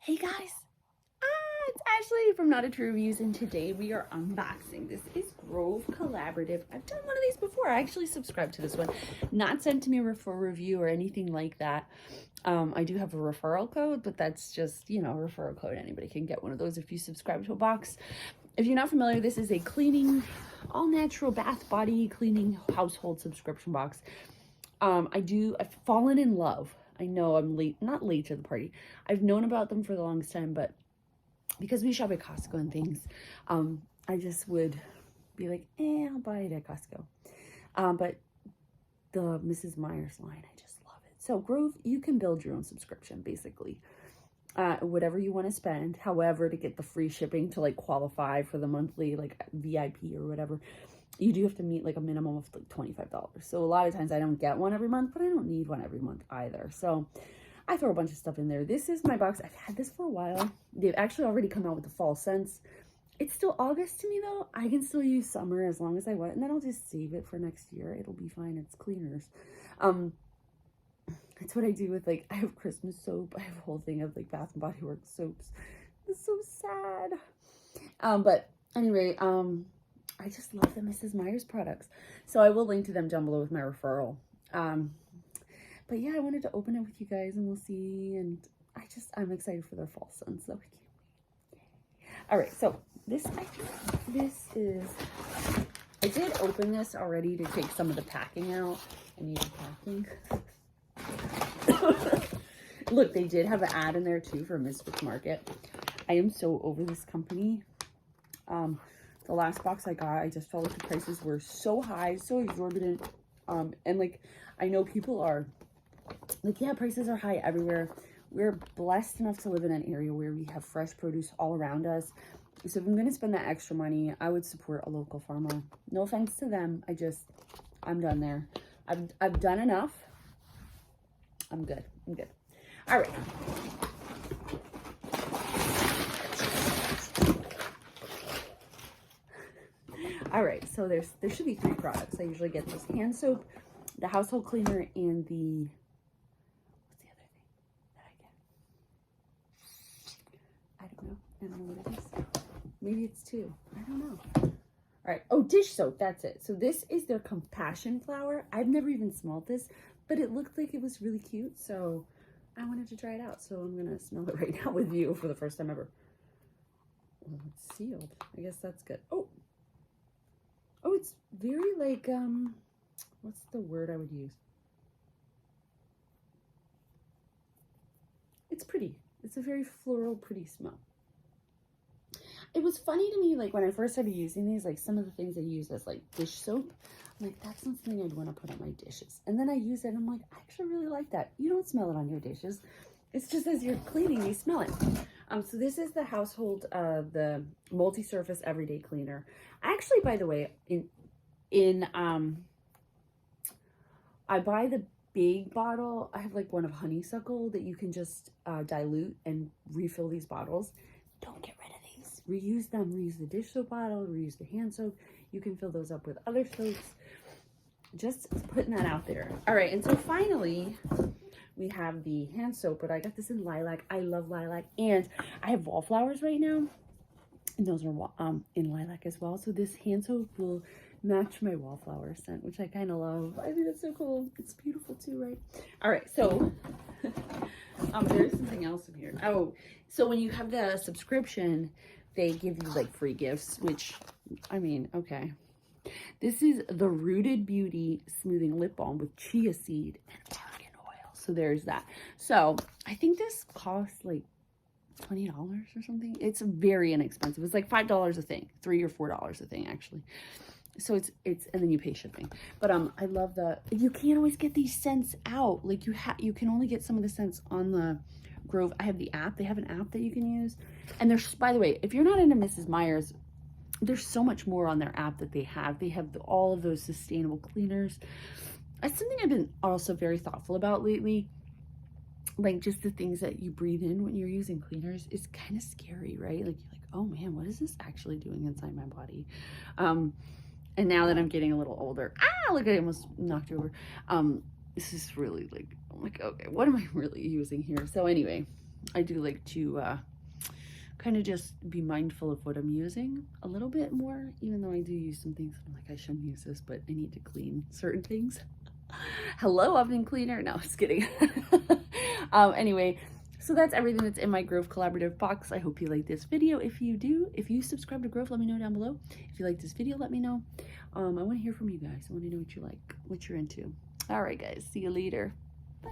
Hey guys, it's Ashley from Not a True Reviews, and today we are unboxing. This is Grove Collaborative. I've done one of these before. I actually subscribed to this one. Not sent to me for review or anything like that. I do have a referral code, but that's just, you know, a referral code. Anybody can get one of those if you subscribe to a box. If you're not familiar, this is a cleaning, all natural bath body cleaning household subscription box. I've fallen in love. I know I'm late, not late to the party. I've known about them for the longest time, but because we shop at Costco and things, I just would be like, I'll buy it at Costco. But the Mrs. Meyer's line, I just love it. So Grove, you can build your own subscription, basically. Whatever you want to spend, however, to get the free shipping to like qualify for the monthly like VIP or whatever, you do have to meet like a minimum of like $25. So a lot of times I don't get one every month, but I don't need one every month either. So I throw a bunch of stuff in there. This is my box. I've had this for a while. They've actually already come out with the fall scents. It's still August to me though. I can still use summer as long as I want, and then I'll just save it for next year. It'll be fine. It's cleaners. That's what I do with, like, I have Christmas soap. I have a whole thing of like Bath and Body Works soaps. It's so sad. But anyway, I just love the Mrs. Meyer's products. So I will link to them down below with my referral. But yeah, I wanted to open it with you guys and we'll see. And I'm excited for their fall scents. So I can't wait. All right, so I did open this already to take some of the packing out. I needed packing. Look, they did have an ad in there too for Misfits Market. I am so over this company. The last box I got, I just felt like the prices were so high, so exorbitant. And like, I know people are like, yeah, prices are high everywhere. We're blessed enough to live in an area where we have fresh produce all around us. So if I'm going to spend that extra money, I would support a local farmer. No offense to them. I'm done there. I've done enough. I'm good. All right. All right, so there should be 3 products. I usually get this hand soap, the household cleaner, and the, what's the other thing that I get? I don't know what it is. Maybe it's 2. I don't know. All right. Oh, dish soap. That's it. So this is their Compassion Flower. I've never even smelled this, but it looked like it was really cute. So I wanted to try it out. So I'm going to smell it right now with you for the first time ever. Oh, it's sealed. I guess that's good. Oh, it's very like, what's the word I would use? It's pretty. It's a very floral, pretty smell. It was funny to me, like, when I first started using these, like, some of the things I use as, like, dish soap, I'm like, that's not something I'd want to put on my dishes. And then I use it, and I'm like, I actually really like that. You don't smell it on your dishes. It's just as you're cleaning, you smell it. So this is the household, the multi-surface everyday cleaner. Actually, by the way, I buy the big bottle. I have, like, one of honeysuckle that you can just dilute and refill these bottles. Don't get rid of these. Reuse them. Reuse the dish soap bottle. Reuse the hand soap. You can fill those up with other soaps. Just putting that out there. All right, and so finally, we have the hand soap, but I got this in lilac. I love lilac, and I have wallflowers right now, and those are in lilac as well. So this hand soap will match my wallflower scent, which I kind of love. I think it's so cool. It's beautiful too, right? All right, so there's something else in here. Oh, so when you have the subscription, they give you like free gifts, which, I mean, okay. This is the Rooted Beauty Smoothing Lip Balm with chia seed and argan oil. So there's that. So I think this costs like $20 or something. It's very inexpensive. It's like $5 a thing, $3 or $4 a thing actually. So it's and then you pay shipping. But I love you can't always get these scents out. Like you can only get some of the scents on the Grove. I have the app. They have an app that you can use. And there's, by the way, if you're not into Mrs. Meyer's, there's so much more on their app that they have. They have all of those sustainable cleaners. That's something I've been also very thoughtful about lately. Like, just the things that you breathe in when you're using cleaners is kind of scary, right? Like, you're like, oh man, what is this actually doing inside my body? And now that I'm getting a little older, look, I almost knocked over. This is really like, I'm like, okay, what am I really using here? So anyway, I do like to kind of just be mindful of what I'm using a little bit more, even though I do use some things I'm like, I shouldn't use this, but I need to clean certain things. Hello, oven cleaner. No, just kidding. Anyway, so that's everything that's in my Grove Collaborative box. I hope you like this video. If you do, if you subscribe to Grove, let me know down below. If you like this video, let me know. I want to hear from you guys. I want to know what you like, what you're into. All right, guys. See you later. Bye.